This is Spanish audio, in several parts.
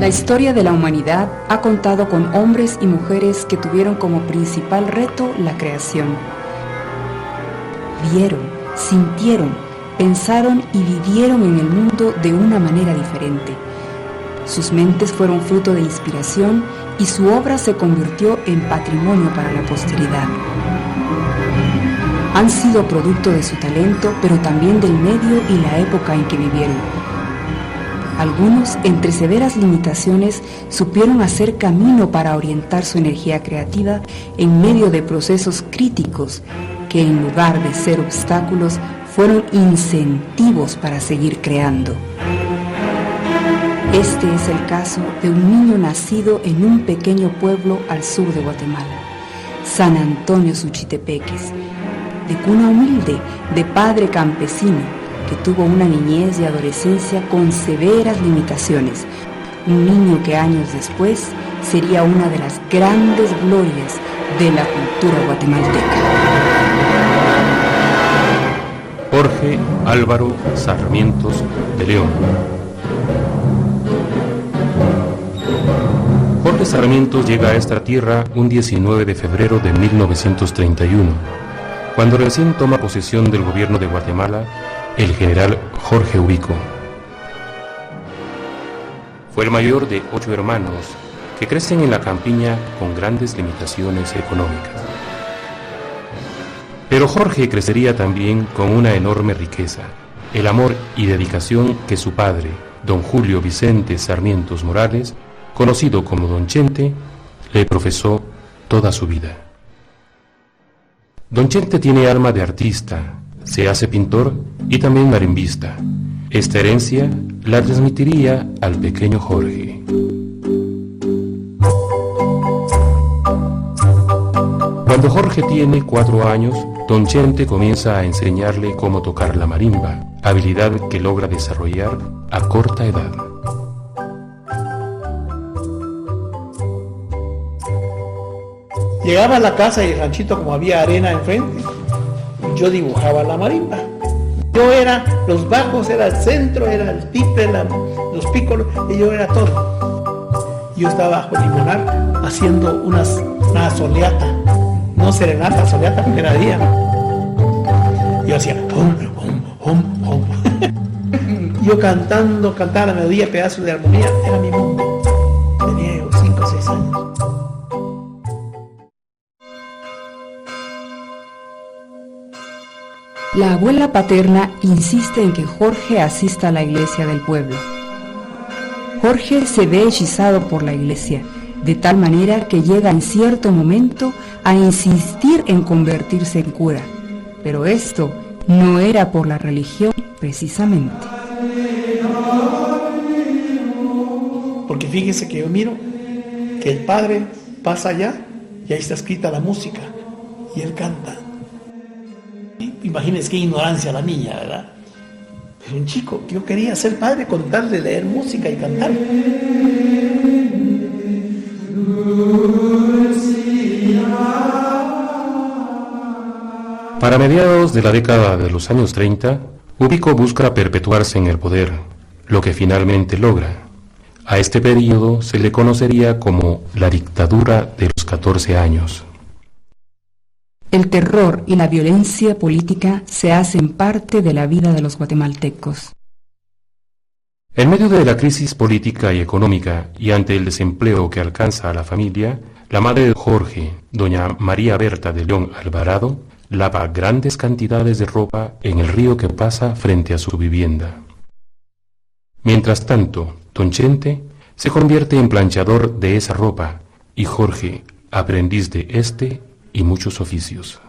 La historia de la humanidad ha contado con hombres y mujeres que tuvieron como principal reto la creación. Vieron, sintieron, pensaron y vivieron en el mundo de una manera diferente. Sus mentes fueron fruto de inspiración y su obra se convirtió en patrimonio para la posteridad. Han sido producto de su talento, pero también del medio y la época en que vivieron. Algunos, entre severas limitaciones, supieron hacer camino para orientar su energía creativa en medio de procesos críticos que, en lugar de ser obstáculos, fueron incentivos para seguir creando. Este es el caso de un niño nacido en un pequeño pueblo al sur de Guatemala, San Antonio Suchitepeques, de cuna humilde, de padre campesino, que tuvo una niñez y adolescencia con severas limitaciones. Un niño que años después sería una de las grandes glorias de la cultura guatemalteca. Jorge Álvaro Sarmientos de León. Jorge Sarmientos llega a esta tierra un 19 de febrero de 1931, cuando recién toma posesión del gobierno de Guatemala el general Jorge Ubico. Fue el mayor de 8 hermanos que crecen en la campiña con grandes limitaciones económicas. Pero Jorge crecería también con una enorme riqueza, el amor y dedicación que su padre, don Julio Vicente Sarmientos Morales, conocido como don Chente, le profesó toda su vida. Don Chente tiene alma de artista, se hace pintor y también marimbista. Esta herencia la transmitiría al pequeño Jorge. Cuando Jorge tiene 4 años, don Chente comienza a enseñarle cómo tocar la marimba, habilidad que logra desarrollar a corta edad. Llegaba a la casa y el ranchito, como había arena enfrente, yo dibujaba la marimba. Yo era los bajos, era el centro, era el tiple, los pícolos, y yo era todo. Yo estaba bajo limonar haciendo una soleata, no serenata, soleata, porque era día. Yo hacía yo cantaba la melodía, pedazos de armonía, era mi mundo. Tenía 5 o 6 años. La abuela paterna insiste en que Jorge asista a la iglesia del pueblo. Jorge se ve hechizado por la iglesia, de tal manera que llega en cierto momento a insistir en convertirse en cura. Pero esto no era por la religión precisamente. Porque fíjese que yo miro que el padre pasa allá y ahí está escrita la música y él canta. Imagínense qué ignorancia la niña, ¿verdad? Pero un chico, yo quería ser padre con tal de leer música y cantar. Para mediados de la década de los años 30, Ubico busca perpetuarse en el poder, lo que finalmente logra. A este periodo se le conocería como la dictadura de los 14 años. El terror y la violencia política se hacen parte de la vida de los guatemaltecos. En medio de la crisis política y económica y ante el desempleo que alcanza a la familia, la madre de Jorge, doña María Berta de León Alvarado, lava grandes cantidades de ropa en el río que pasa frente a su vivienda. Mientras tanto, don Chente se convierte en planchador de esa ropa y Jorge, aprendiz de este y muchos oficios.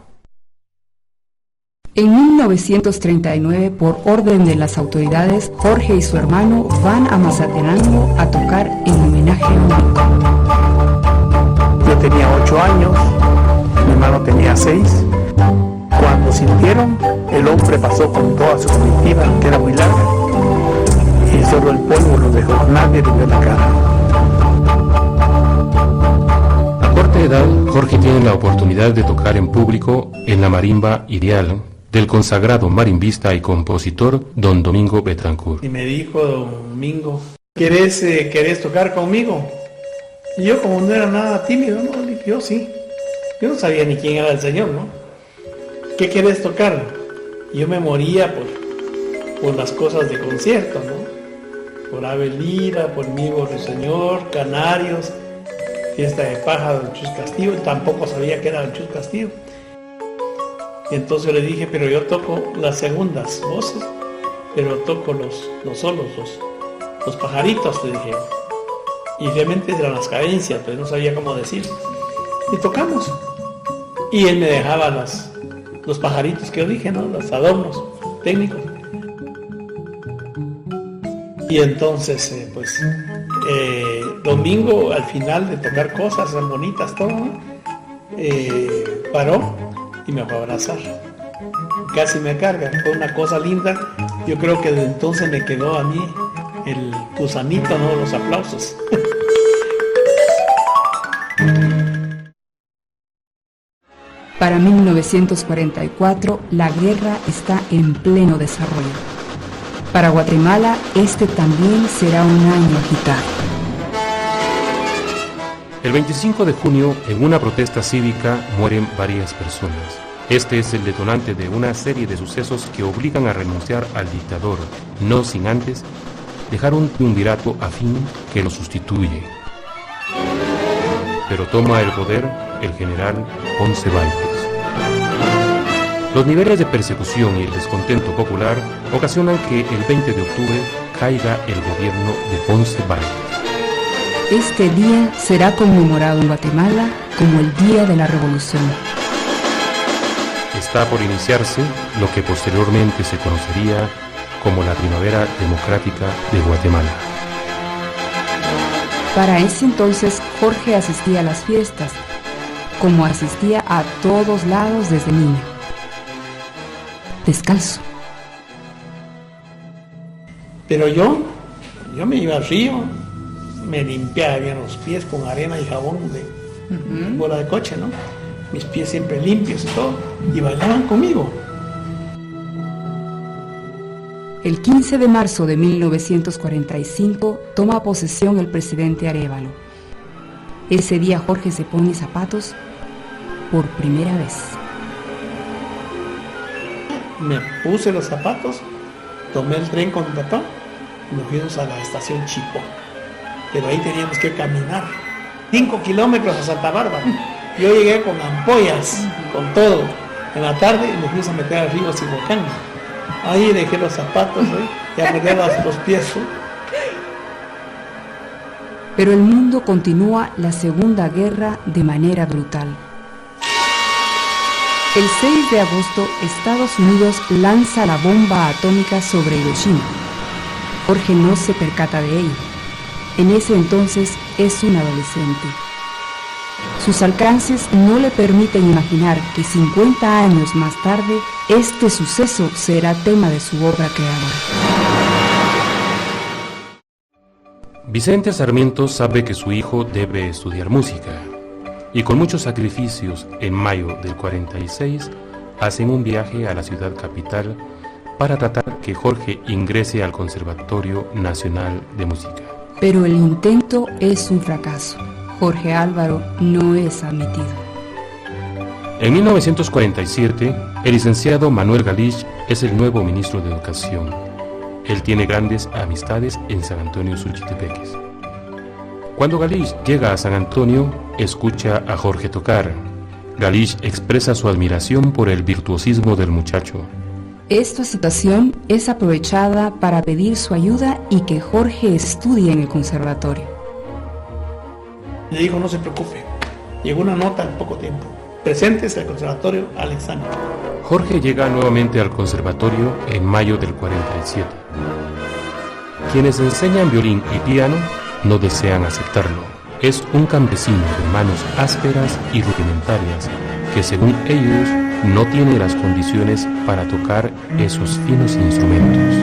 En 1939, por orden de las autoridades, Jorge y su hermano van a Mazatenango a tocar en homenaje a Ubico. Yo tenía 8 años, mi hermano tenía 6. Cuando sintieron, el hombre pasó con toda su comitiva, que era muy larga, y solo el polvo lo dejó, nadie le vio la cara. A corta edad, Jorge tiene la oportunidad de tocar en público en la marimba Ideal del consagrado marimbista y compositor don Domingo Betancourt. Y me dijo don Domingo, ¿Querés tocar conmigo? Y yo, como no era nada tímido, ¿no? Yo sí. Yo no sabía ni quién era el señor, ¿no? ¿Qué querés tocar? Y yo me moría por las cosas de concierto, ¿no? Por Ave Lira, por Mi Ruiseñor, Canarios, Fiesta de Pájaro, Don Chus Castillo. Tampoco sabía que era Don Chus Castillo. Y entonces le dije, pero yo toco las segundas voces, pero toco los solos, los pajaritos, le dije. Y realmente eran las cadencias, pero no sabía cómo decir. Y tocamos. Y él me dejaba los pajaritos que yo dije, ¿no? Los adornos técnicos. Y entonces, domingo, al final de tocar cosas tan bonitas, todo, ¿no? Paró y me fue a abrazar. Casi me carga, fue una cosa linda. Yo creo que desde entonces me quedó a mí el gusanito, ¿no? Los aplausos. Para 1944, la guerra está en pleno desarrollo. Para Guatemala, este también será un año agitado. El 25 de junio, en una protesta cívica, mueren varias personas. Este es el detonante de una serie de sucesos que obligan a renunciar al dictador, no sin antes dejar un triunvirato afín que lo sustituye. Pero toma el poder el general Ponce Báites. Los niveles de persecución y el descontento popular ocasionan que el 20 de octubre caiga el gobierno de Ponce Báites. Este día será conmemorado en Guatemala como el Día de la Revolución. Está por iniciarse lo que posteriormente se conocería como la Primavera Democrática de Guatemala. Para ese entonces, Jorge asistía a las fiestas, como asistía a todos lados desde niño. Descalzo. Pero yo me iba al río, me limpiaba bien los pies con arena y jabón de bola de coche, ¿no? Mis pies siempre limpios y todo, y bailaban conmigo. El 15 de marzo de 1945 toma posesión el presidente Arévalo. Ese día Jorge se pone zapatos por primera vez. Me puse los zapatos, tomé el tren con mi papá y nos fuimos a la estación Chipo. Pero ahí teníamos que caminar 5 kilómetros a Santa Bárbara. Yo llegué con ampollas, con todo. En la tarde nos fuimos a meter al río Cihuacán. Ahí dejé los zapatos, y a meter los pies. Pero el mundo continúa la Segunda Guerra de manera brutal. El 6 de agosto, Estados Unidos lanza la bomba atómica sobre Hiroshima. Jorge no se percata de ello. En ese entonces es un adolescente. Sus alcances no le permiten imaginar que 50 años más tarde, este suceso será tema de su obra creadora. Vicente Sarmiento sabe que su hijo debe estudiar música y con muchos sacrificios en mayo del 46 hacen un viaje a la ciudad capital para tratar que Jorge ingrese al Conservatorio Nacional de Música. Pero el intento es un fracaso. Jorge Álvaro no es admitido. En 1947, el licenciado Manuel Galich es el nuevo ministro de Educación. Él tiene grandes amistades en San Antonio Suchitepeques. Cuando Galich llega a San Antonio, escucha a Jorge tocar. Galich expresa su admiración por el virtuosismo del muchacho. Esta situación es aprovechada para pedir su ayuda y que Jorge estudie en el conservatorio. Le dijo, no se preocupe, llegó una nota en poco tiempo. Preséntese al conservatorio Alexander. Jorge llega nuevamente al conservatorio en mayo del 47. Quienes enseñan violín y piano no desean aceptarlo. Es un campesino de manos ásperas y rudimentarias que, según ellos, no tiene las condiciones para tocar esos finos instrumentos.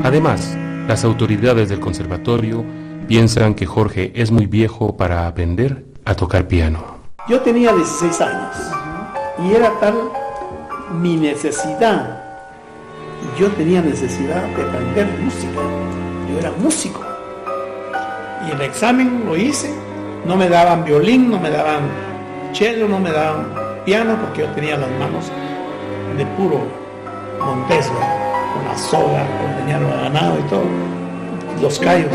Además, las autoridades del conservatorio piensan que Jorge es muy viejo para aprender a tocar piano. Yo tenía 16 años y era tal mi necesidad. Yo tenía necesidad de aprender música. yo era músico. Y el examen lo hice, no me daban violín, no me daban cello, no me daban piano, porque yo tenía las manos de puro montés, con la soga, con leñar a ganado y todo, los callos.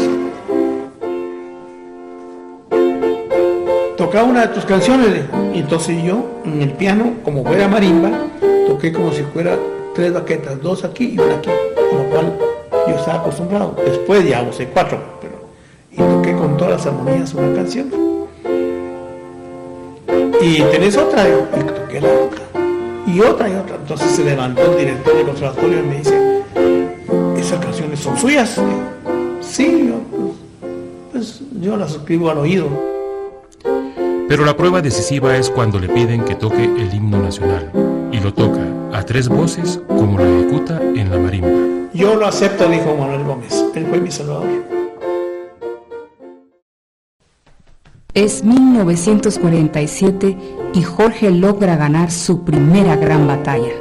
Tocaba una de tus canciones, y entonces yo en el piano, como fuera marimba, toqué como si fuera 3 baquetas, 2 aquí y 1 aquí, con lo cual yo estaba acostumbrado. Después ya usé 4, y toqué con todas las armonías una canción. Y tenés otra, y toqué la otra, y otra. Entonces se levantó el director del conservatorio y me dice, ¿esas canciones son suyas? Sí, pues yo las escribo al oído. Pero la prueba decisiva es cuando le piden que toque el himno nacional, y lo toca a 3 voces como lo ejecuta en la marimba. Yo lo acepto, dijo Manuel Gómez, él fue mi salvador. Es 1947 y Jorge logra ganar su primera gran batalla.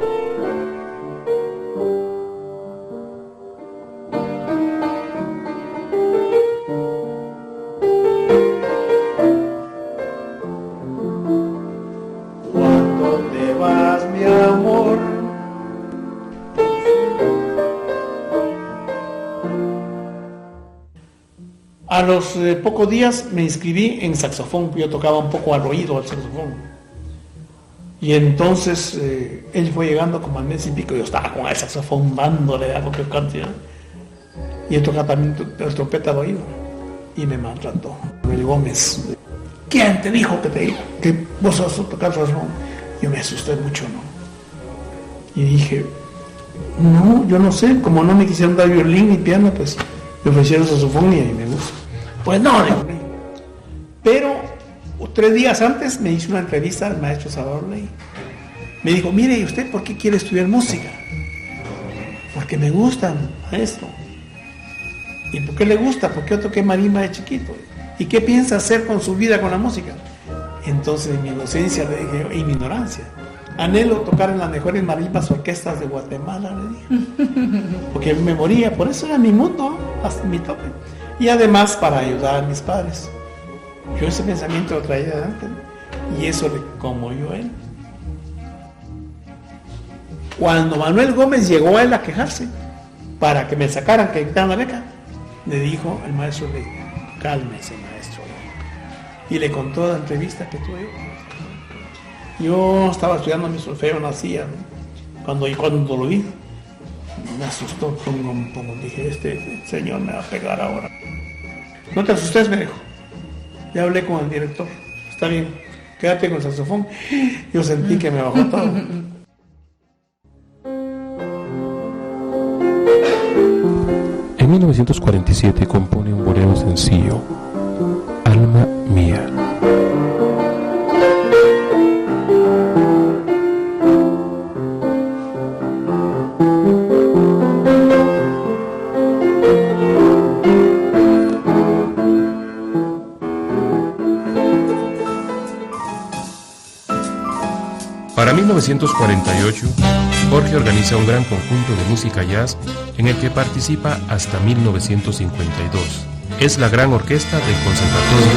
A los pocos días me inscribí en saxofón, yo tocaba un poco al oído al saxofón. Y entonces él fue llegando como al mes y pico, yo estaba con el saxofón dándole algo que cantidad. Y él tocaba también la trompeta al oído. Y me maltrató. Manuel Gómez, ¿quién te dijo que vos vas a tocar saxofón? Yo me asusté mucho, ¿no? Y dije, no, yo no sé, como no me quisieron dar violín ni piano, pues me ofrecieron saxofón y me gusta. Pues no, digo. Pero 3 días antes me hizo una entrevista al maestro Salvador Ley. Me dijo, mire, ¿y usted por qué quiere estudiar música? Porque me gusta, maestro. ¿Y por qué le gusta? Porque yo toqué marimba de chiquito. ¿Y qué piensa hacer con su vida con la música? Entonces, en mi inocencia le dije, y mi ignorancia, anhelo tocar en las mejores marimbas orquestas de Guatemala, le dije. Porque me moría, por eso era mi mundo, hasta mi tope. Y además para ayudar a mis padres. Yo ese pensamiento lo traía adelante, y eso le conmovió a él. Cuando Manuel Gómez llegó a él a quejarse para que me sacaran, que quitaran la beca, le dijo el maestro, cálmese, maestro. Y le contó la entrevista que tuve. Yo estaba estudiando mi solfeo en la silla, ¿no? Cuando lo vi, me asustó un poco. Dije, este señor me va a pegar ahora. No te asustes, me dijo. Ya hablé con el director. Está bien, quédate con el saxofón. Yo sentí que me bajó todo. En 1947 compone un bolero sencillo, Alma Mía. Para 1948, Jorge organiza un gran conjunto de música jazz en el que participa hasta 1952. Es la gran orquesta del conservatorio.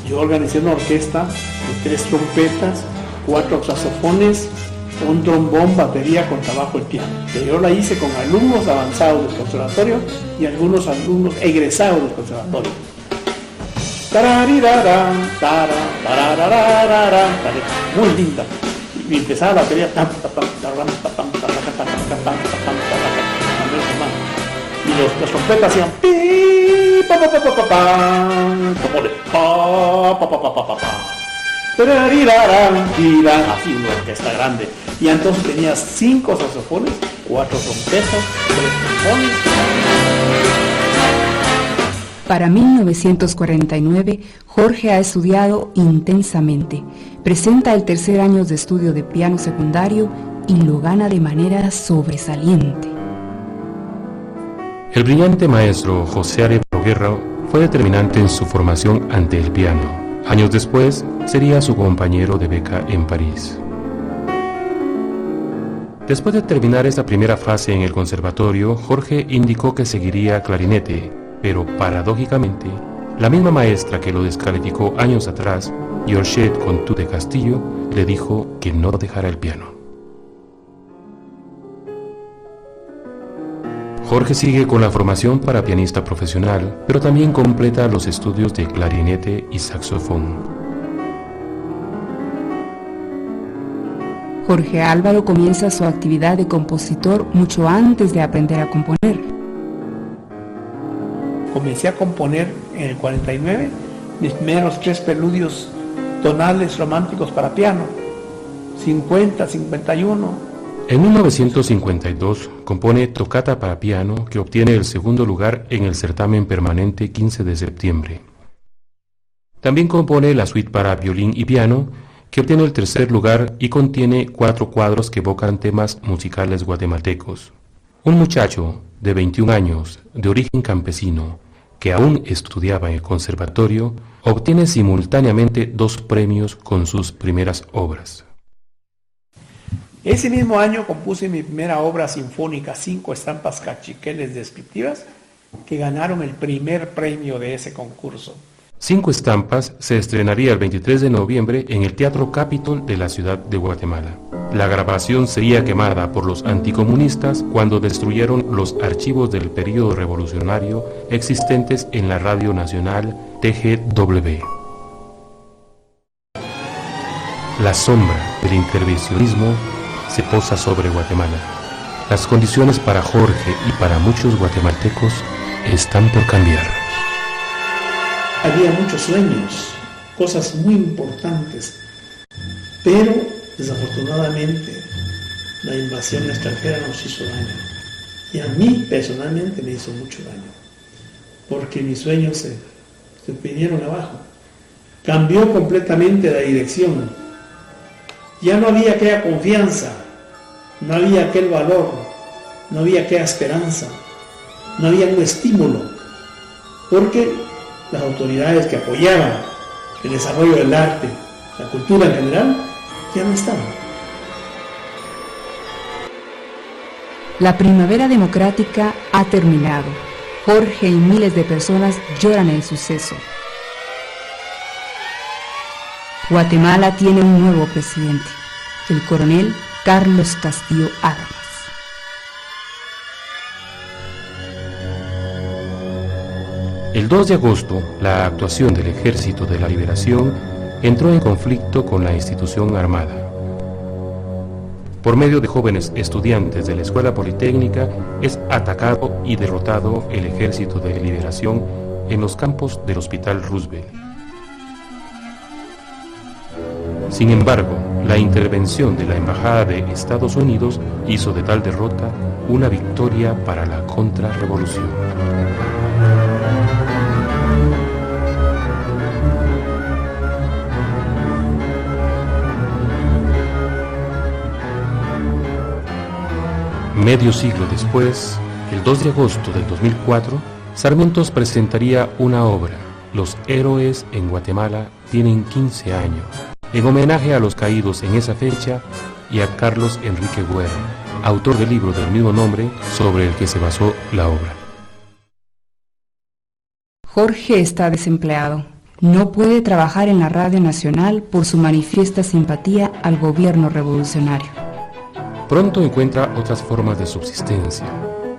Yo organicé una orquesta de 3 trompetas, 4 saxofones, un trombón, batería, contrabajo y piano. Yo la hice con alumnos avanzados del conservatorio y algunos alumnos egresados del conservatorio. Muy linda. Y empezaba la batería. Y las trompetas hacían así una orquesta grande. Y entonces tenía 5 saxofones, 4 trompetas, 3 trombones. Para 1949, Jorge ha estudiado intensamente. Presenta el 3er año de estudio de piano secundario y lo gana de manera sobresaliente. El brillante maestro José Arevalo Guerra fue determinante en su formación ante el piano. Años después, sería su compañero de beca en París. Después de terminar esta primera fase en el conservatorio, Jorge indicó que seguiría clarinete, pero paradójicamente, la misma maestra que lo descalificó años atrás, Georgette Contu de Castillo, le dijo que no dejara el piano. Jorge sigue con la formación para pianista profesional, pero también completa los estudios de clarinete y saxofón. Jorge Álvaro comienza su actividad de compositor mucho antes de aprender a componer. Comencé a componer en el 49 mis primeros 3 preludios tonales románticos para piano, 50, 51. En 1952 compone Tocata para piano, que obtiene el segundo lugar en el certamen permanente 15 de septiembre. También compone la suite para violín y piano, que obtiene el tercer lugar y contiene 4 cuadros que evocan temas musicales guatemaltecos. Un muchacho de 21 años, de origen campesino, que aún estudiaba en el conservatorio, obtiene simultáneamente 2 premios con sus primeras obras. Ese mismo año compuse mi primera obra sinfónica, 5 estampas cachiqueles descriptivas, que ganaron el primer premio de ese concurso. 5 estampas se estrenaría el 23 de noviembre en el Teatro Capitol de la ciudad de Guatemala. La grabación sería quemada por los anticomunistas cuando destruyeron los archivos del período revolucionario existentes en la Radio Nacional TGW. La sombra del intervencionismo se posa sobre Guatemala. Las condiciones para Jorge y para muchos guatemaltecos están por cambiar. Había muchos sueños, cosas muy importantes, pero desafortunadamente la invasión extranjera nos hizo daño. Y a mí personalmente me hizo mucho daño, porque mis sueños se vinieron abajo. Cambió completamente la dirección. Ya no había aquella confianza, no había aquel valor, no había aquella esperanza, no había un estímulo, porque las autoridades que apoyaban el desarrollo del arte, la cultura en general, ya no estaban. La primavera democrática ha terminado. Jorge y miles de personas lloran el suceso. Guatemala tiene un nuevo presidente, el coronel Carlos Castillo Armas. El 2 de agosto, la actuación del Ejército de la Liberación entró en conflicto con la institución armada. Por medio de jóvenes estudiantes de la Escuela Politécnica, es atacado y derrotado el Ejército de Liberación en los campos del Hospital Roosevelt. Sin embargo, la intervención de la Embajada de Estados Unidos hizo de tal derrota una victoria para la contrarrevolución. Medio siglo después, el 2 de agosto del 2004, Sarmientos presentaría una obra, Los héroes en Guatemala tienen 15 años, en homenaje a los caídos en esa fecha y a Carlos Enrique Guerra, autor del libro del mismo nombre sobre el que se basó la obra. Jorge está desempleado. No puede trabajar en la Radio Nacional por su manifiesta simpatía al gobierno revolucionario. Pronto encuentra otras formas de subsistencia.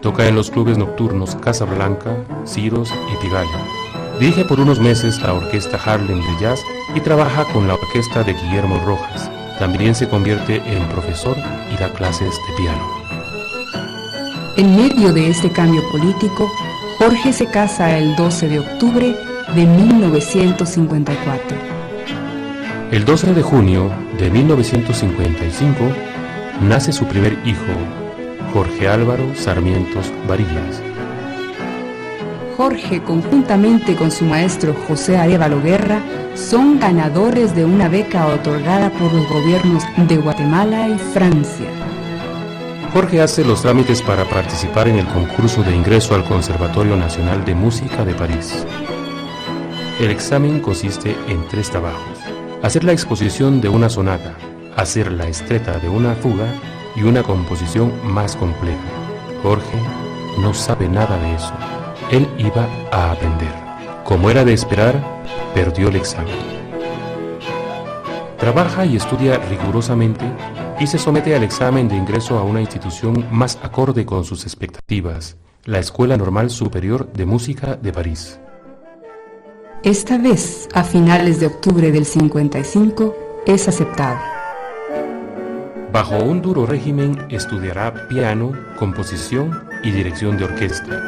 Toca en los clubes nocturnos Casa Blanca, Ciros y Pigaya. Dirige por unos meses la orquesta Harlem de Jazz y trabaja con la orquesta de Guillermo Rojas. También se convierte en profesor y da clases de piano. En medio de este cambio político, Jorge se casa el 12 de octubre de 1954. El 12 de junio de 1955 nace su primer hijo, Jorge Álvaro Sarmientos Varillas. Jorge, conjuntamente con su maestro José Arévalo Guerra, son ganadores de una beca otorgada por los gobiernos de Guatemala y Francia. Jorge hace los trámites para participar en el concurso de ingreso al Conservatorio Nacional de Música de París. El examen consiste en 3 trabajos: hacer la exposición de una sonata, hacer la estreta de una fuga y una composición más compleja. Jorge no sabe nada de eso. Él iba a aprender. Como era de esperar, perdió el examen. Trabaja y estudia rigurosamente y se somete al examen de ingreso a una institución más acorde con sus expectativas, la Escuela Normal Superior de Música de París. Esta vez, a finales de octubre del 55, es aceptado. Bajo un duro régimen estudiará piano, composición y dirección de orquesta.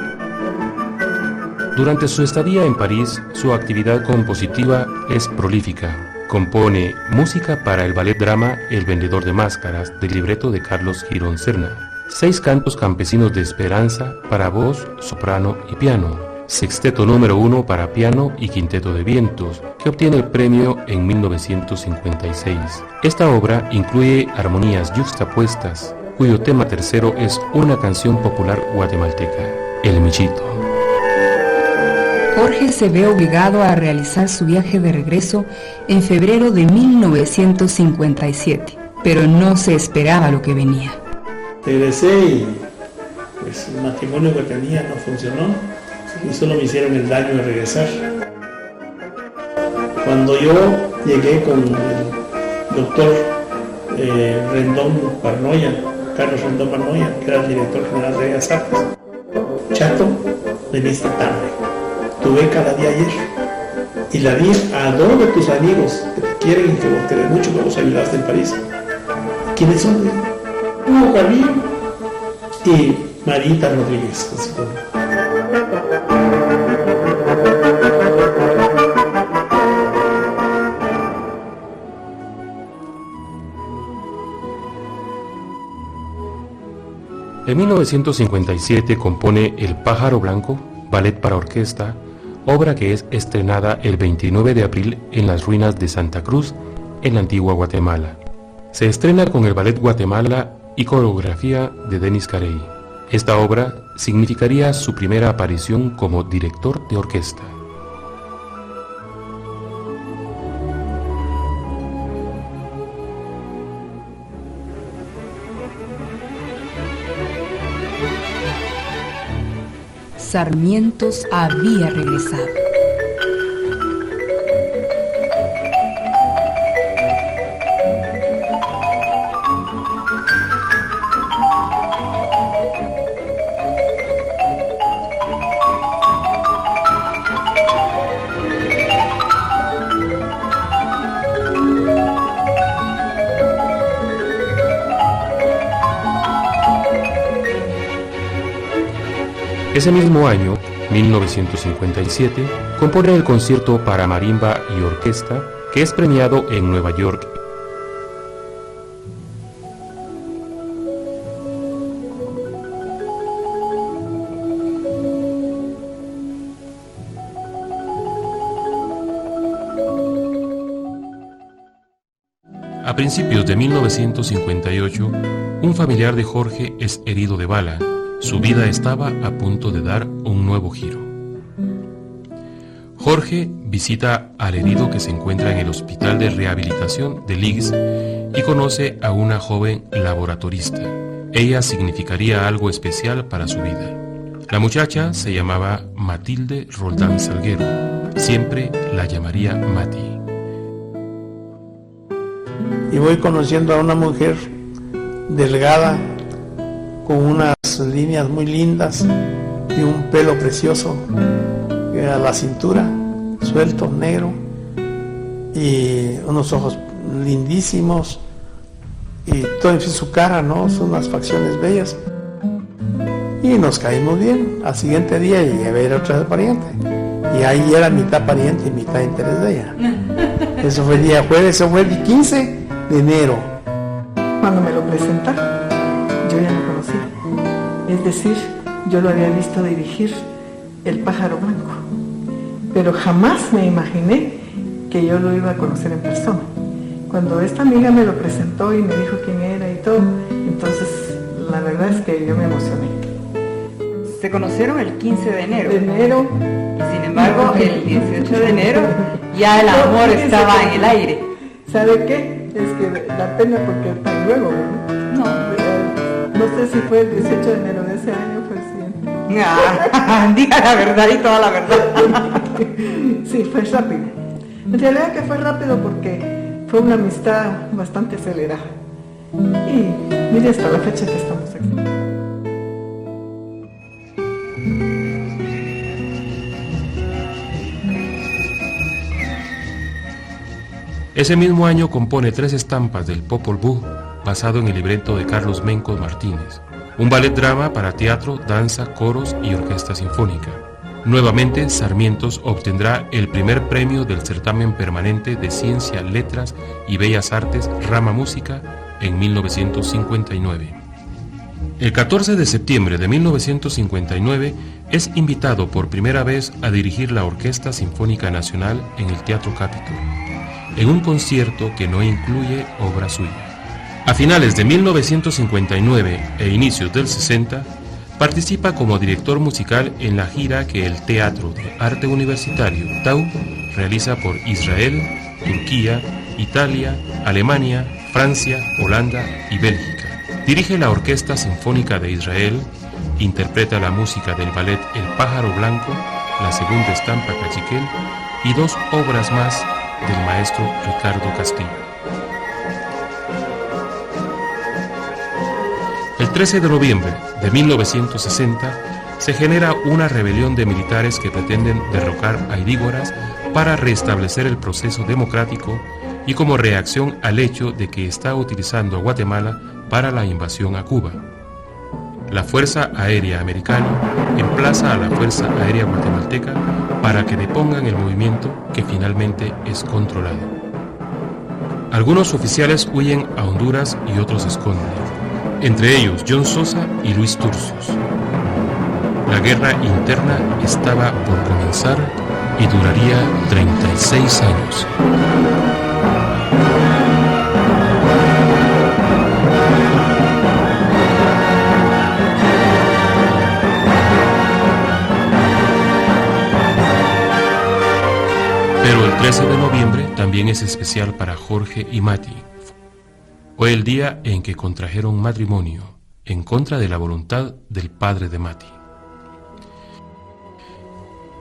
Durante su estadía en París, su actividad compositiva es prolífica. Compone música para el ballet drama El vendedor de máscaras, del libreto de Carlos Girón Serna. 6 cantos campesinos de esperanza para voz, soprano y piano. Sexteto número 1 para piano y quinteto de vientos, que obtiene el premio en 1956. Esta obra incluye armonías yuxtapuestas, cuyo tema tercero es una canción popular guatemalteca, El Michito. Jorge se ve obligado a realizar su viaje de regreso en febrero de 1957, pero no se esperaba lo que venía. Regresé y pues el matrimonio que tenía no funcionó y solo me hicieron el daño de regresar. Cuando yo llegué con el doctor Rendón Parnoya, Carlos Rendón Parnoya, que era el director general de Bellas Artes, Chato, veniste tarde. Tu beca la di ayer y la di a 2 de tus amigos que te quieren y que vos querés mucho, que vos ayudaste en París. ¿Quiénes son? Hugo Carrillo y Marita Rodríguez. En 1957 compone El Pájaro Blanco, ballet para orquesta, obra que es estrenada el 29 de abril en las ruinas de Santa Cruz, en la antigua Guatemala. Se estrena con el Ballet Guatemala y coreografía de Denis Carey. Esta obra significaría su primera aparición como director de orquesta. Sarmientos había regresado. Ese mismo año, 1957, compone el concierto para marimba y orquesta, que es premiado en Nueva York. A principios de 1958, un familiar de Jorge es herido de bala. Su vida estaba a punto de dar un nuevo giro. Jorge visita al herido que se encuentra en el hospital de rehabilitación de Lix y conoce a una joven laboratorista. Ella significaría algo especial para su vida. La muchacha se llamaba Matilde Roldán Salguero. Siempre la llamaría Mati. Y voy conociendo a una mujer delgada, con unas líneas muy lindas y un pelo precioso a la cintura, suelto, negro, y unos ojos lindísimos, y todo en su cara, ¿no? Son unas facciones bellas. Y nos caímos bien. Al siguiente día llegué a ver a otra pariente, y ahí era mitad pariente y mitad interés de ella. Eso fue el día jueves, eso fue el 15 de enero. Cuando me lo presentaron, yo ya lo conocía. Es decir, yo lo había visto dirigir El Pájaro Blanco, pero jamás me imaginé que yo lo iba a conocer en persona. Cuando esta amiga me lo presentó y me dijo quién era y todo, entonces la verdad es que yo me emocioné. Se conocieron el 15 de enero. De enero. Sin embargo, el 18 de enero ya el amor estaba en el aire. ¿Sabe qué? Es que da pena porque tan luego, ¿no? No. No sé si fue el 18 de enero de ese año, fue el siguiente. Diga la verdad y toda la verdad. Sí, fue rápido. En realidad que fue rápido porque fue una amistad bastante acelerada. Y mire hasta la fecha que estamos aquí. Ese mismo año compone 3 estampas del Popol Vuh, basado en el libreto de Carlos Mencos Martínez, un ballet drama para teatro, danza, coros y orquesta sinfónica. Nuevamente, Sarmientos obtendrá el primer premio del certamen permanente de Ciencia, Letras y Bellas Artes, rama Música, en 1959. El 14 de septiembre de 1959 es invitado por primera vez a dirigir la Orquesta Sinfónica Nacional en el Teatro Capitol, en un concierto que no incluye obra suya. A finales de 1959 e inicios del 60, participa como director musical en la gira que el Teatro de Arte Universitario TAU realiza por Israel, Turquía, Italia, Alemania, Francia, Holanda y Bélgica. Dirige la Orquesta Sinfónica de Israel, interpreta la música del ballet El Pájaro Blanco, la segunda estampa Cachiquel y 2 obras más del maestro Ricardo Castillo. El 13 de noviembre de 1960 se genera una rebelión de militares que pretenden derrocar a Idígoras para restablecer el proceso democrático y como reacción al hecho de que está utilizando a Guatemala para la invasión a Cuba. La Fuerza Aérea Americana emplaza a la Fuerza Aérea Guatemalteca para que depongan el movimiento que finalmente es controlado. Algunos oficiales huyen a Honduras y otros se esconden, entre ellos John Sosa y Luis Turcios. La guerra interna estaba por comenzar y duraría 36 años. Pero el 13 de noviembre también es especial para Jorge y Mati. Fue el día en que contrajeron matrimonio, en contra de la voluntad del padre de Mati.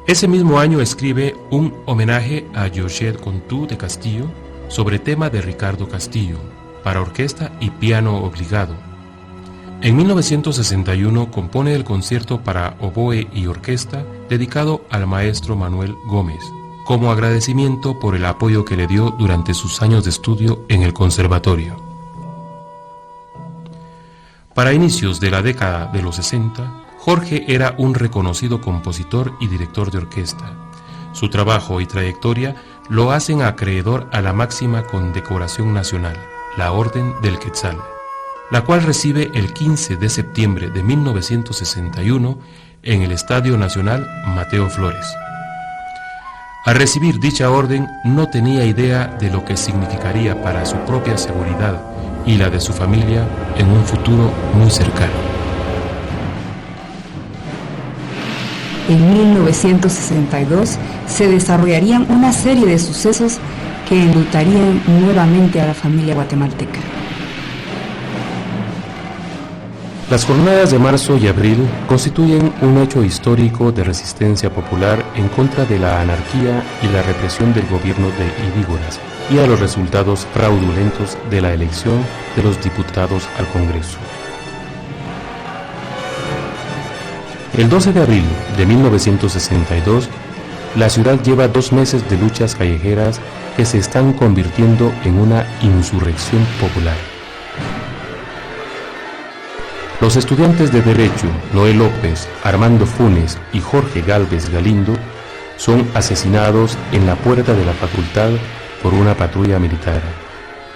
Ese mismo año escribe un homenaje a Georgette Contú de Castillo sobre tema de Ricardo Castillo, para orquesta y piano obligado. En 1961 compone el concierto para oboe y orquesta dedicado al maestro Manuel Gómez, como agradecimiento por el apoyo que le dio durante sus años de estudio en el conservatorio. Para inicios de la década de los 60, Jorge era un reconocido compositor y director de orquesta. Su trabajo y trayectoria lo hacen acreedor a la máxima condecoración nacional, la Orden del Quetzal, la cual recibe el 15 de septiembre de 1961 en el Estadio Nacional Mateo Flores. Al recibir dicha orden, no tenía idea de lo que significaría para su propia seguridad y la de su familia en un futuro muy cercano. En 1962 se desarrollarían una serie de sucesos que enlutarían nuevamente a la familia guatemalteca. Las jornadas de marzo y abril constituyen un hecho histórico de resistencia popular en contra de la anarquía y la represión del gobierno de Idígoras y a los resultados fraudulentos de la elección de los diputados al Congreso. El 12 de abril de 1962, la ciudad lleva 2 meses de luchas callejeras que se están convirtiendo en una insurrección popular. Los estudiantes de Derecho, Noé López, Armando Funes y Jorge Gálvez Galindo, son asesinados en la puerta de la facultad por una patrulla militar.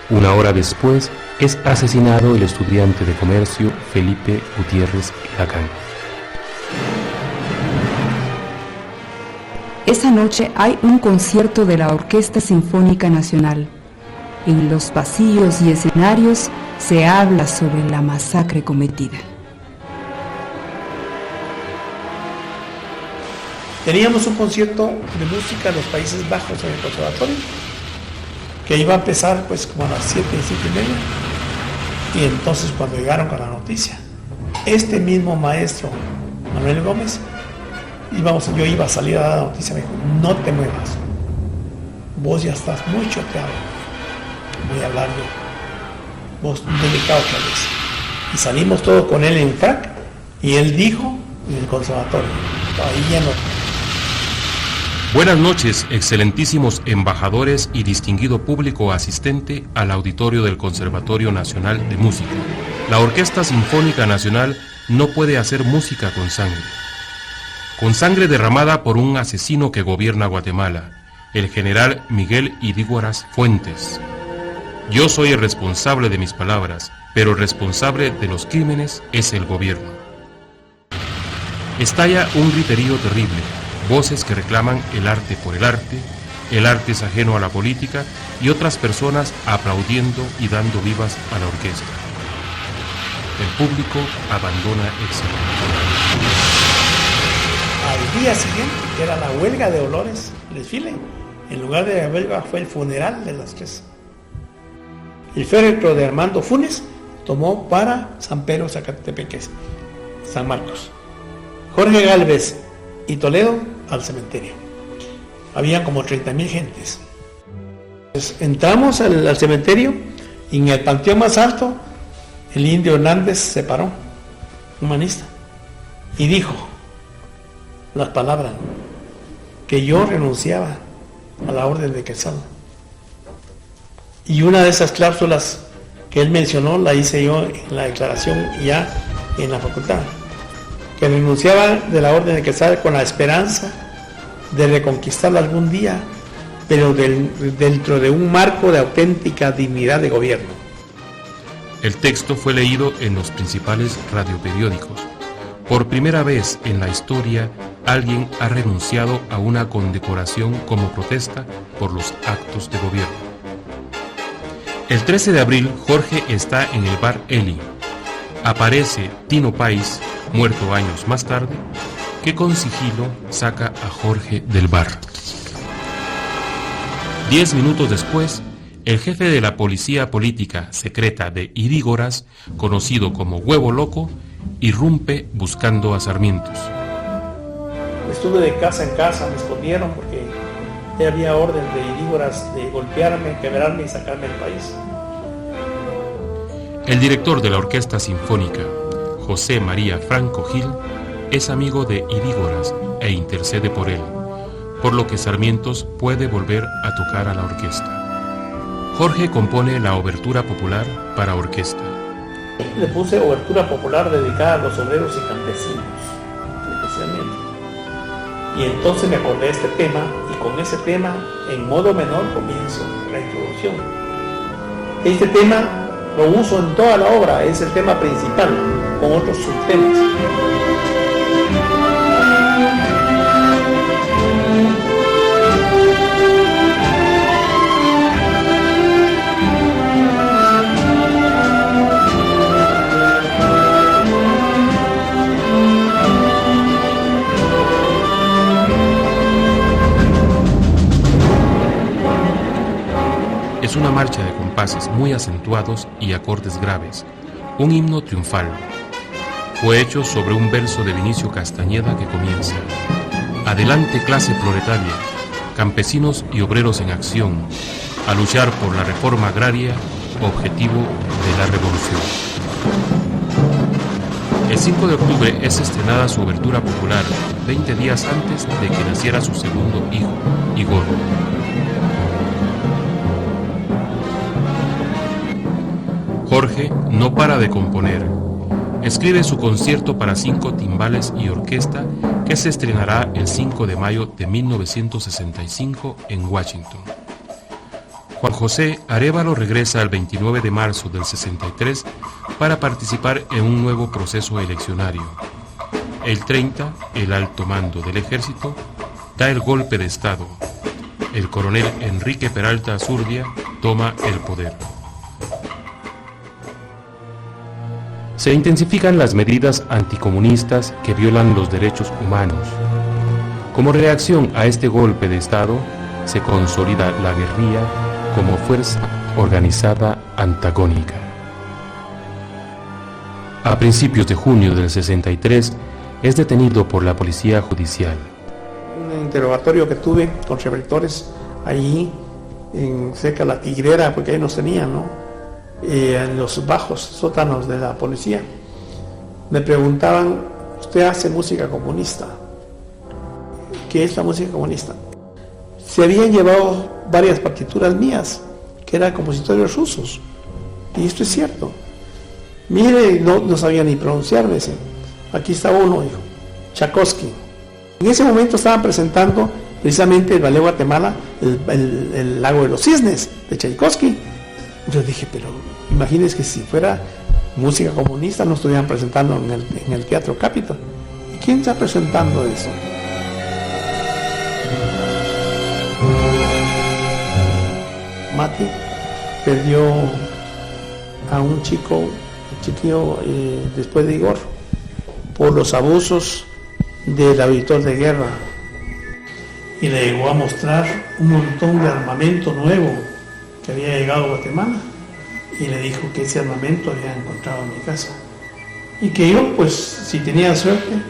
Una hora después, es asesinado el estudiante de comercio Felipe Gutiérrez Lacán. Esa noche hay un concierto de la Orquesta Sinfónica Nacional. En los pasillos y escenarios se habla sobre la masacre cometida. Teníamos un concierto de música en los Países Bajos en el conservatorio, que iba a empezar pues como a las 7 y media. Y entonces cuando llegaron con la noticia, este mismo maestro, Manuel Gómez, yo iba a salir a dar la noticia, me dijo, no te muevas, vos ya estás muy choteado, voy a hablar yo, vos delicado que hables. Y salimos todos con él en frac, y él dijo en el conservatorio, ahí ya no. Buenas noches, excelentísimos embajadores y distinguido público asistente al auditorio del Conservatorio Nacional de Música. La Orquesta Sinfónica Nacional no puede hacer música con sangre derramada por un asesino que gobierna Guatemala, el general Miguel Idígoras Fuentes. Yo soy el responsable de mis palabras, pero el responsable de los crímenes es el gobierno. Estalla un griterío terrible, voces que reclaman el arte por el arte es ajeno a la política, y otras personas aplaudiendo y dando vivas a la orquesta. El público abandona el salón. Al día siguiente, que era la huelga de olores, el desfile, en lugar de la huelga fue el funeral de las tres. El féretro de Armando Funes tomó para San Pedro Zacatepeques, San Marcos. Jorge Gálvez y Toledo al cementerio. Habían como 30,000 gentes. Pues entramos al cementerio y en el panteón más alto el indio Hernández se paró, humanista, y dijo las palabras que yo renunciaba a la orden de Quetzal. Y una de esas cláusulas que él mencionó la hice yo en la declaración ya en la facultad, que renunciaba de la orden de Quetzal con la esperanza de reconquistarla algún día, pero dentro de un marco de auténtica dignidad de gobierno. El texto fue leído en los principales radioperiódicos. Por primera vez en la historia, alguien ha renunciado a una condecoración como protesta por los actos de gobierno. El 13 de abril, Jorge está en el bar Eli. Aparece Tino Páez, muerto años más tarde, que con sigilo saca a Jorge del bar. 10 minutos después, el jefe de la policía política secreta de Idígoras, conocido como Huevo Loco, irrumpe buscando a Sarmientos. Estuve de casa en casa, me escondieron porque había orden de Idígoras de golpearme, quebrarme y sacarme del país. El director de la Orquesta Sinfónica, José María Franco Gil, es amigo de Idígoras e intercede por él, por lo que Sarmientos puede volver a tocar a la orquesta. Jorge compone la obertura popular para orquesta. Le puse obertura popular dedicada a los obreros y campesinos, especialmente. Y entonces me acordé de este tema, y con ese tema, en modo menor, comienzo la introducción. Este tema lo uso en toda la obra, es el tema principal, con otros subtemas. Es una marcha de compases muy acentuados y acordes graves, un himno triunfal. Fue hecho sobre un verso de Vinicio Castañeda que comienza: adelante clase proletaria, campesinos y obreros en acción, a luchar por la reforma agraria, objetivo de la revolución. El 5 de octubre es estrenada su obertura popular, 20 días antes de que naciera su segundo hijo, Igor. Jorge no para de componer. Escribe su concierto para 5 timbales y orquesta, que se estrenará el 5 de mayo de 1965 en Washington. Juan José Arévalo regresa el 29 de marzo del 63 para participar en un nuevo proceso eleccionario. El 30, el alto mando del ejército da el golpe de Estado. El coronel Enrique Peralta Azurdia toma el poder. Se intensifican las medidas anticomunistas que violan los derechos humanos. Como reacción a este golpe de Estado, se consolida la guerrilla como fuerza organizada antagónica. A principios de junio del 63 es detenido por la policía judicial. Un interrogatorio que tuve con receptores allí cerca de la Tigrera, porque ahí nos tenían, ¿no? En los bajos sótanos de la policía. Me preguntaban, ¿usted hace música comunista? ¿Qué es la música comunista? Se habían llevado varias partituras mías, que eran compositores rusos. Y esto es cierto. Mire, no sabía ni pronunciarme ese. Aquí está uno, dijo, Tchaikovsky. En ese momento estaban presentando precisamente el Ballet Guatemala, el Lago de los Cisnes, de Tchaikovsky. Yo dije, pero imagínense que si fuera música comunista no estuvieran presentando en el Teatro Capitol. ¿Y quién está presentando eso? Mati perdió a un chiquillo después de Igor, por los abusos del auditor de guerra, y le llegó a mostrar un montón de armamento nuevo que había llegado a Guatemala, y le dijo que ese armamento había encontrado en mi casa, y que yo, pues, si tenía suerte,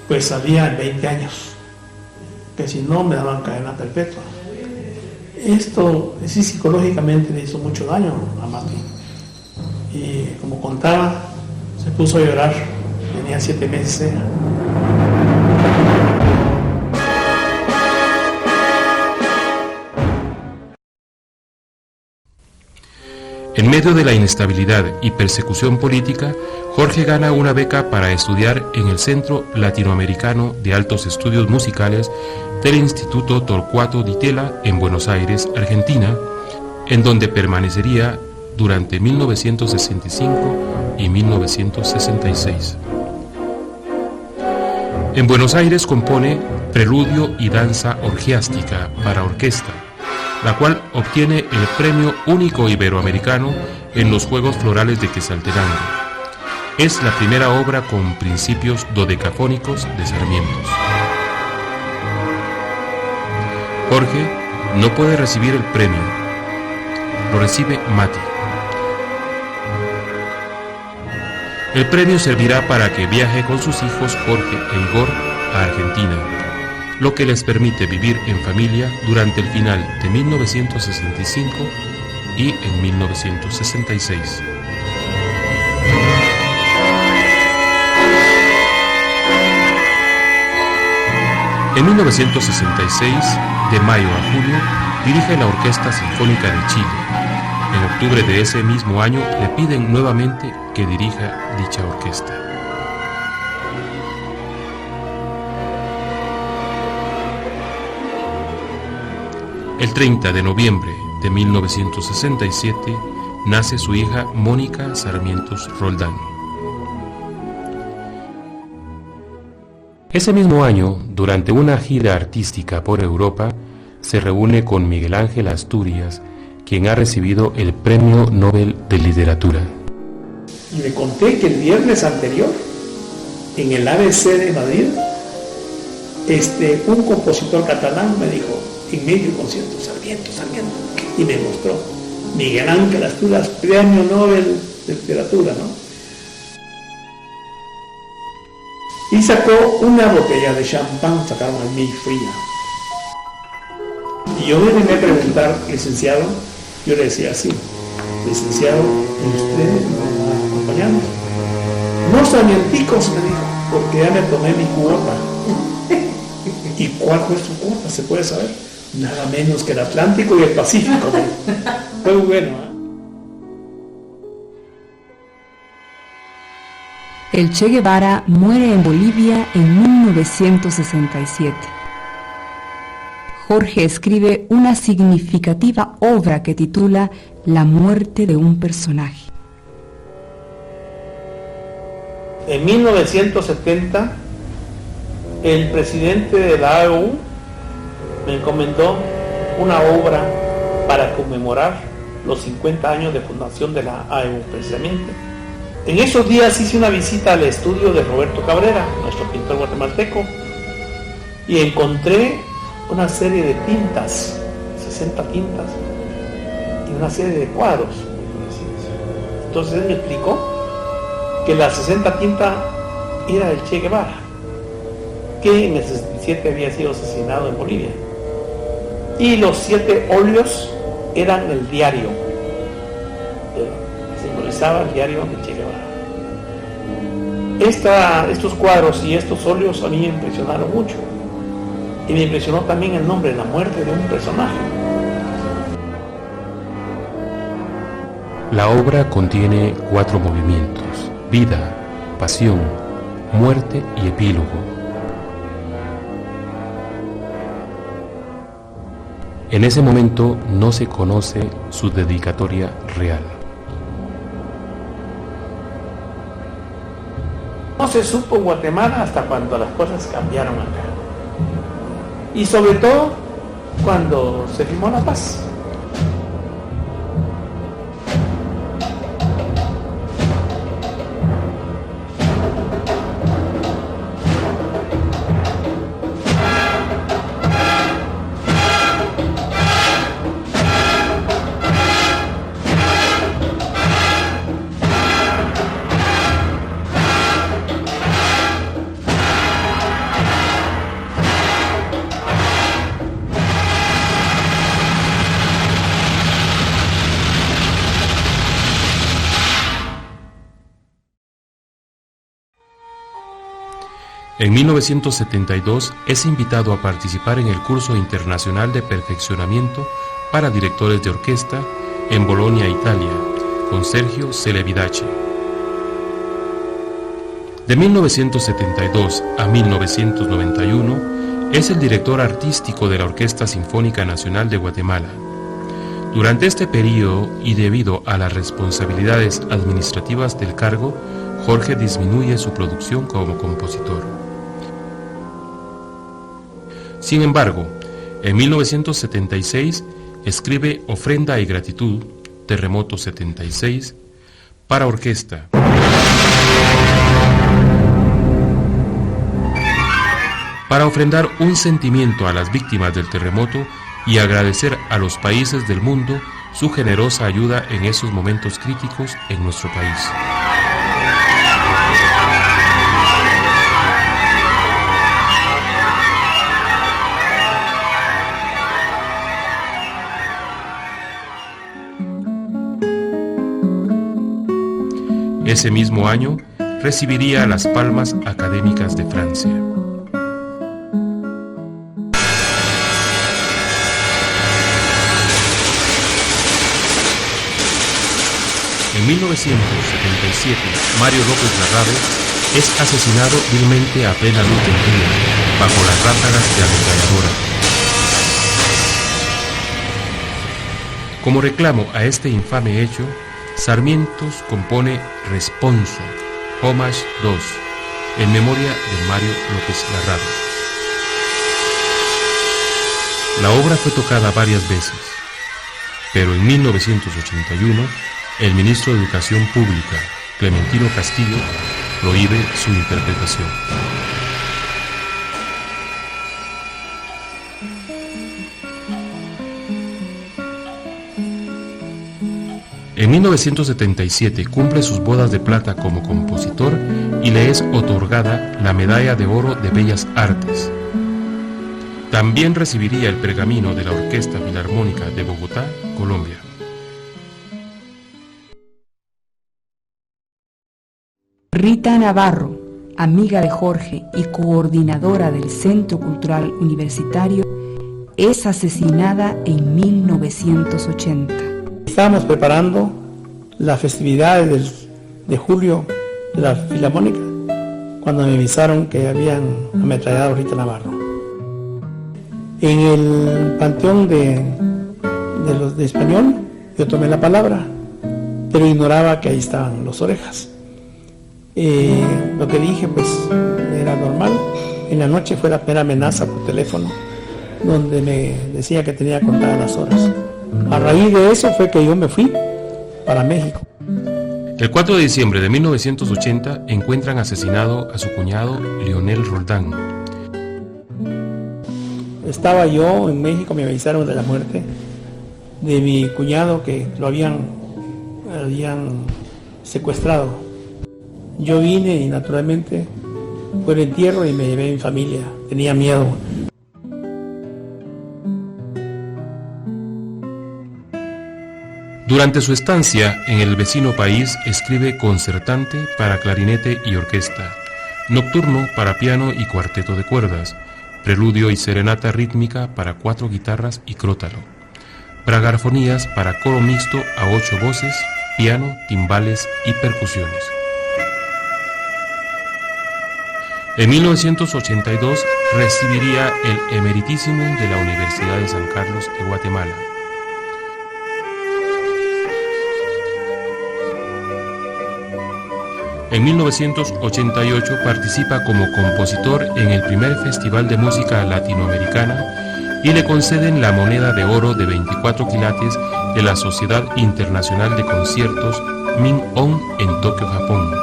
pues salía en 20 años, que si no me daban cadena perpetua. Esto sí psicológicamente le hizo mucho daño a Mati, y como contaba, se puso a llorar, tenía 7 meses. En medio de la inestabilidad y persecución política, Jorge gana una beca para estudiar en el Centro Latinoamericano de Altos Estudios Musicales del Instituto Torcuato Di Tella en Buenos Aires, Argentina, en donde permanecería durante 1965 y 1966. En Buenos Aires compone Preludio y Danza Orgiástica para orquesta, la cual obtiene el Premio Único Iberoamericano en los Juegos Florales de Quetzaltenango. Es la primera obra con principios dodecafónicos de Sarmientos. Jorge no puede recibir el premio, lo recibe Mati. El premio servirá para que viaje con sus hijos Jorge e Igor a Argentina, lo que les permite vivir en familia durante el final de 1965 y en 1966. En 1966, de mayo a julio, dirige la Orquesta Sinfónica de Chile. En octubre de ese mismo año le piden nuevamente que dirija dicha orquesta. El 30 de noviembre de 1967 nace su hija Mónica Sarmientos Roldán. Ese mismo año, durante una gira artística por Europa, se reúne con Miguel Ángel Asturias, quien ha recibido el Premio Nobel de Literatura. Y le conté que el viernes anterior, en el ABC de Madrid, un compositor catalán me dijo, en medio del concierto, Sarmiento, y me mostró Miguel Ángel Asturias, Premio Nobel de Literatura, ¿no? Y sacó una botella de champán, sacaron a mí fría. Y yo me venía a preguntar, licenciado, yo le decía así, licenciado, ¿usted me va a acompañarnos? No, sarmienticos, me dijo, porque ya me tomé mi cuota. ¿Y cuál fue su cuota? ¿Se puede saber? Nada menos que el Atlántico y el Pacífico. Fue bueno, ¿eh? El Che Guevara muere en Bolivia en 1967. Jorge escribe una significativa obra que titula La muerte de un personaje. En 1970, el presidente de la AEU me encomendó una obra para conmemorar los 50 años de fundación de la AEU, precisamente. En esos días hice una visita al estudio de Roberto Cabrera, nuestro pintor guatemalteco, y encontré una serie de tintas, 60 tintas, y una serie de cuadros. Entonces él me explicó que la 60 tinta era el Che Guevara, que en el 67 había sido asesinado en Bolivia. Y los 7 óleos eran el diario, simbolizaba el diario de Che Guevara. Estos cuadros y estos óleos a mí me impresionaron mucho. Y me impresionó también el nombre, la muerte de un personaje. La obra contiene 4 movimientos: vida, pasión, muerte y epílogo. En ese momento no se conoce su dedicatoria real. No se supo en Guatemala hasta cuando las cosas cambiaron acá. Y sobre todo cuando se firmó la paz. En 1972 es invitado a participar en el curso internacional de perfeccionamiento para directores de orquesta en Bolonia, Italia, con Sergio Celibidache. De 1972 a 1991 es el director artístico de la Orquesta Sinfónica Nacional de Guatemala. Durante este periodo, y debido a las responsabilidades administrativas del cargo, Jorge disminuye su producción como compositor. Sin embargo, en 1976 escribe Ofrenda y Gratitud, Terremoto 76, para orquesta. Para ofrendar un sentimiento a las víctimas del terremoto y agradecer a los países del mundo su generosa ayuda en esos momentos críticos en nuestro país. Ese mismo año recibiría las Palmas Académicas de Francia. En 1977, Mario López Larrado es asesinado vilmente a plena luz del día, bajo las ráfagas de ametralladora. Como reclamo a este infame hecho, Sarmientos compone Responso, Homage 2, en memoria de Mario López Larrado. La obra fue tocada varias veces, pero en 1981, el ministro de Educación Pública, Clementino Castillo, prohíbe su interpretación. En 1977 cumple sus bodas de plata como compositor y le es otorgada la Medalla de Oro de Bellas Artes. También recibiría el pergamino de la Orquesta Filarmónica de Bogotá, Colombia. Rita Navarro, amiga de Jorge y coordinadora del Centro Cultural Universitario, es asesinada en 1980. Estábamos preparando las festividades de julio de la Filarmónica cuando me avisaron que habían ametrallado a Rita Navarro. En el panteón de los de Español yo tomé la palabra, pero ignoraba que ahí estaban los Orejas. Lo que dije pues era normal. En la noche fue la primera amenaza por teléfono donde me decía que tenía contadas las horas. A raíz de eso fue que yo me fui para México. El 4 de diciembre de 1980 encuentran asesinado a su cuñado Lionel Roldán. Estaba yo en México, me avisaron de la muerte de mi cuñado que lo habían secuestrado. Yo vine y naturalmente fue el entierro y me llevé a mi familia. Tenía miedo. Durante su estancia en el vecino país escribe concertante para clarinete y orquesta, nocturno para piano y cuarteto de cuerdas, preludio y serenata rítmica para 4 guitarras y crótalo, bragarfonías para coro mixto a 8 voces, piano, timbales y percusiones. En 1982 recibiría el Emeritísimo de la Universidad de San Carlos de Guatemala. En 1988 participa como compositor en el primer Festival de Música Latinoamericana y le conceden la moneda de oro de 24 quilates de la Sociedad Internacional de Conciertos Min-On en Tokio, Japón.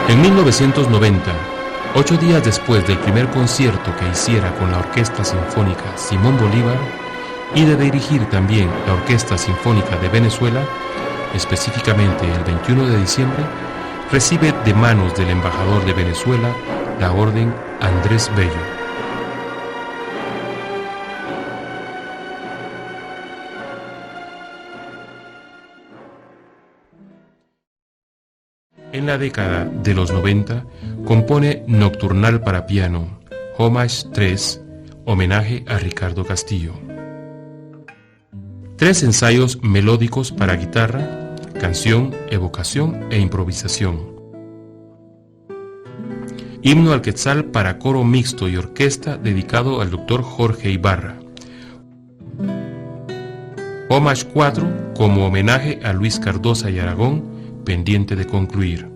En 1990, 8 días después del primer concierto que hiciera con la Orquesta Sinfónica Simón Bolívar y de dirigir también la Orquesta Sinfónica de Venezuela, específicamente el 21 de diciembre, recibe de manos del embajador de Venezuela la Orden Andrés Bello. En la década de los 90 compone Nocturnal para piano, Homage 3, homenaje a Ricardo Castillo. 3 ensayos melódicos para guitarra, canción, evocación e improvisación. Himno al Quetzal para coro mixto y orquesta dedicado al Dr. Jorge Ibarra. Homage 4 como homenaje a Luis Cardosa y Aragón, pendiente de concluir.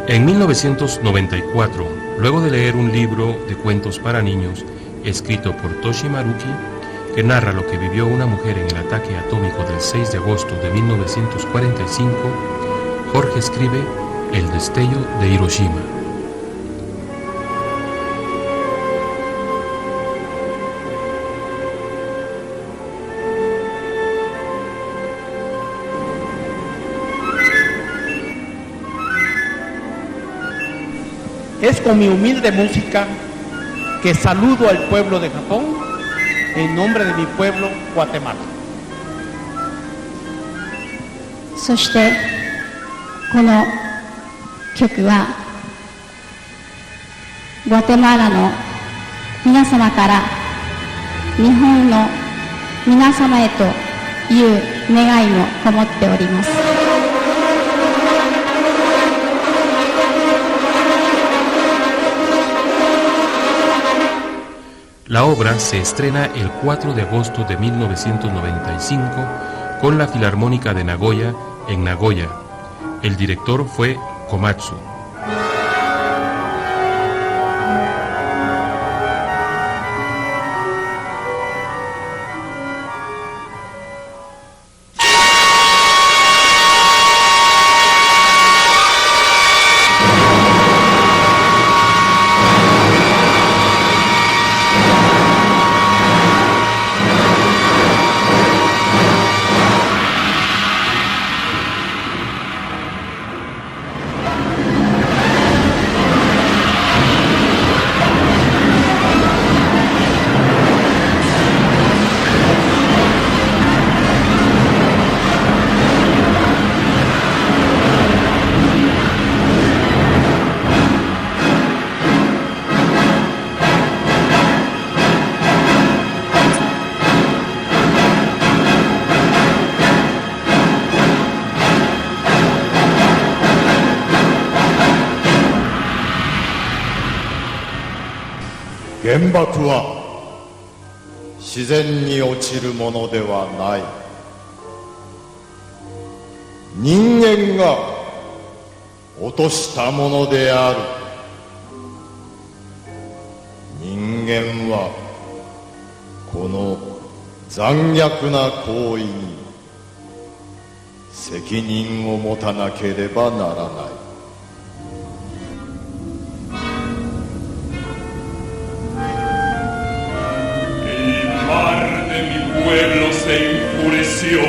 En 1994, luego de leer un libro de cuentos para niños escrito por Toshi Maruki, que narra lo que vivió una mujer en el ataque atómico del 6 de agosto de 1945, Jorge escribe El destello de Hiroshima. Es con mi humilde música que saludo al pueblo de Japón en nombre de mi pueblo, Guatemala. そしてこの曲はグアテマラの皆様から日本の皆様へという願いもこもっております。La obra se estrena el 4 de agosto de 1995 con la Filarmónica de Nagoya en Nagoya. El director fue Komatsu.原爆は自然に落ちるものではない。人間が落としたものである。間はこの残虐な行為に責任を持たなければならない。El mar de mi pueblo se enfureció.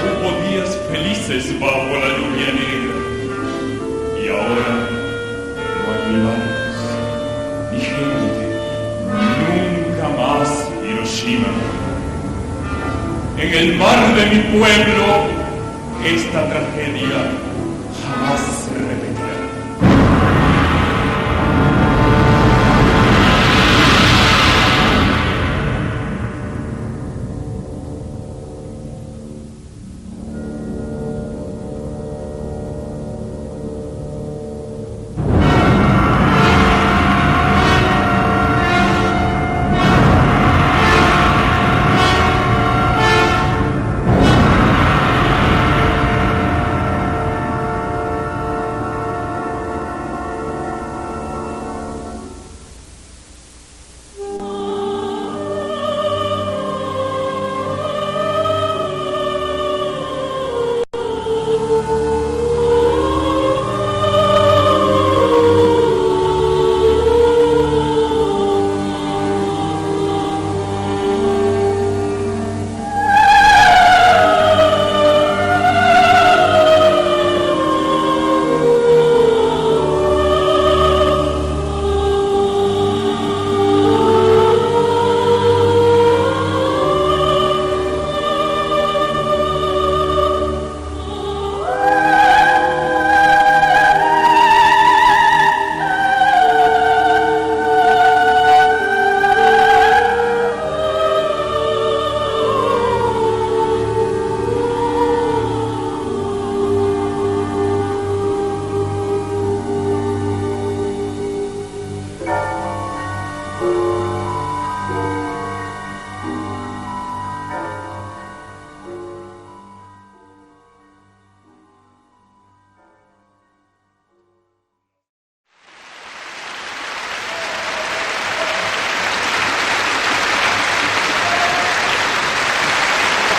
Hubo días felices bajo la lluvia negra. Y ahora no hay ni barcos, ni gente, nunca más Hiroshima. En el mar de mi pueblo, esta tragedia jamás se repetirá.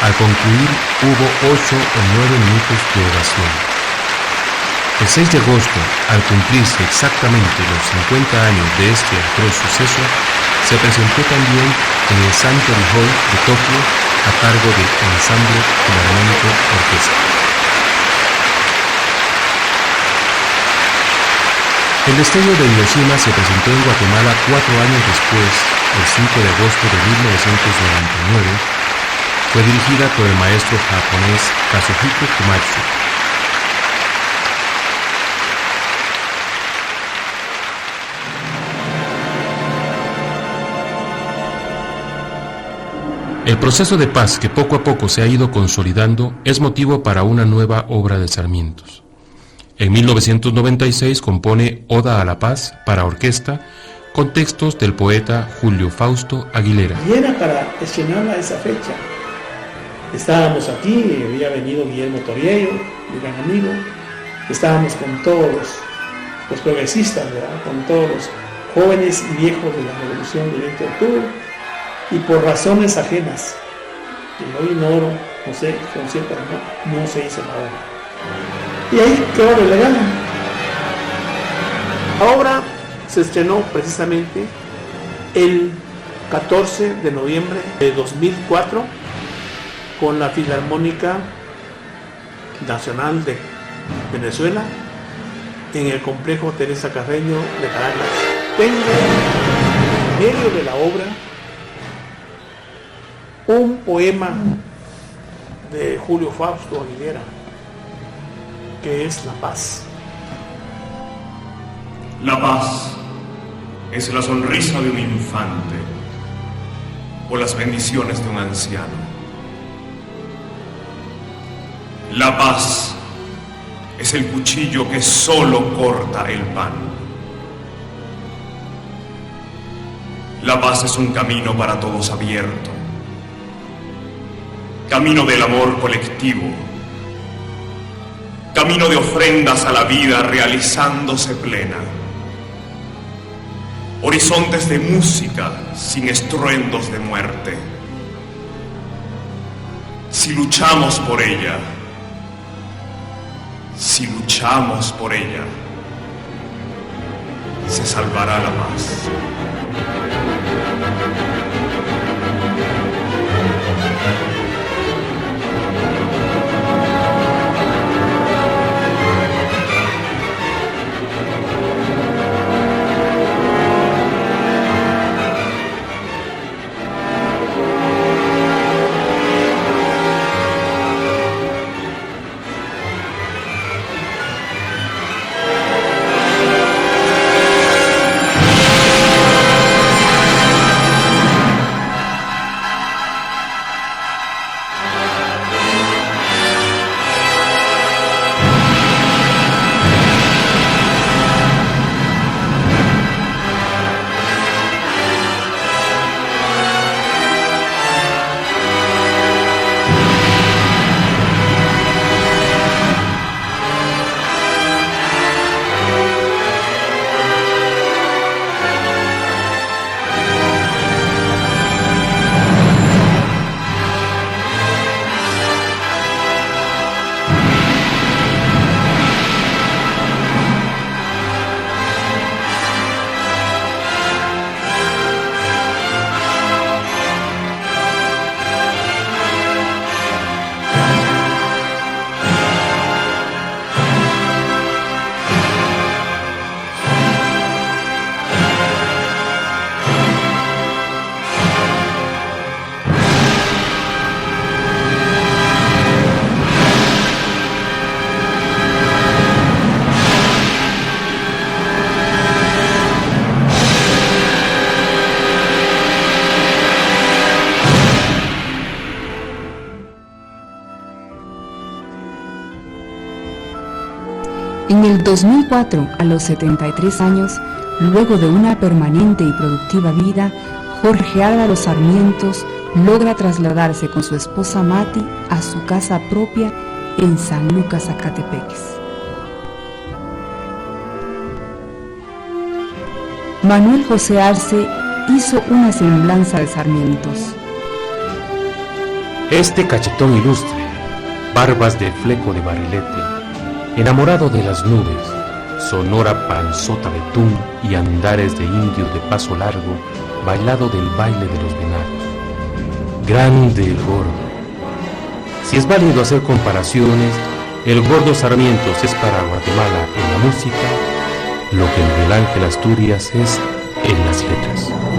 Al concluir, hubo 8 o 9 minutos de ovación. El 6 de agosto, al cumplirse exactamente los 50 años de este atroz suceso, se presentó también en el Suntory Hall de Tokio a cargo del Ensamble Filarmónico Orquesta. El destello de Hiroshima se presentó en Guatemala 4 años después, el 5 de agosto de 1999, fue dirigida por el maestro japonés Kazuhiko Komatsu. El proceso de paz que poco a poco se ha ido consolidando es motivo para una nueva obra de Sarmientos. En 1996 compone Oda a la Paz para orquesta con textos del poeta Julio Fausto Aguilera. Y era para estrenarla a esa fecha. Estábamos aquí, había venido Guillermo Torriello, mi gran amigo, estábamos con todos los progresistas, ¿verdad? Con todos los jóvenes y viejos de la Revolución del 20 de octubre, y por razones ajenas, que yo ignoro, no sé, con cierta razón, no se hizo la obra. Y ahí quedó relegada. La obra se estrenó precisamente el 14 de noviembre de 2004, con la Filarmónica Nacional de Venezuela en el complejo Teresa Carreño de Caracas. Tengo en medio de la obra un poema de Julio Fausto Aguilera que es La Paz. La paz es la sonrisa de un infante o las bendiciones de un anciano. La paz es el cuchillo que solo corta el pan. La paz es un camino para todos abierto, camino del amor colectivo, camino de ofrendas a la vida realizándose plena. horizontes de música sin estruendos de muerte. Si luchamos por ella, si luchamos por ella, se salvará la paz. En el 2004, a los 73 años, luego de una permanente y productiva vida, Jorge Álvaro Sarmientos logra trasladarse con su esposa Mati a su casa propia en San Lucas, Zacatepeques. Manuel José Arce hizo una semblanza de Sarmientos. Este cachetón ilustre, barbas de fleco de barrilete, enamorado de las nubes, sonora panzota de tum y andares de indios de paso largo, bailado del baile de los venados. Grande el gordo. Si es válido hacer comparaciones, el gordo Sarmientos es para Guatemala en la música lo que Miguel Ángel Asturias es en las letras.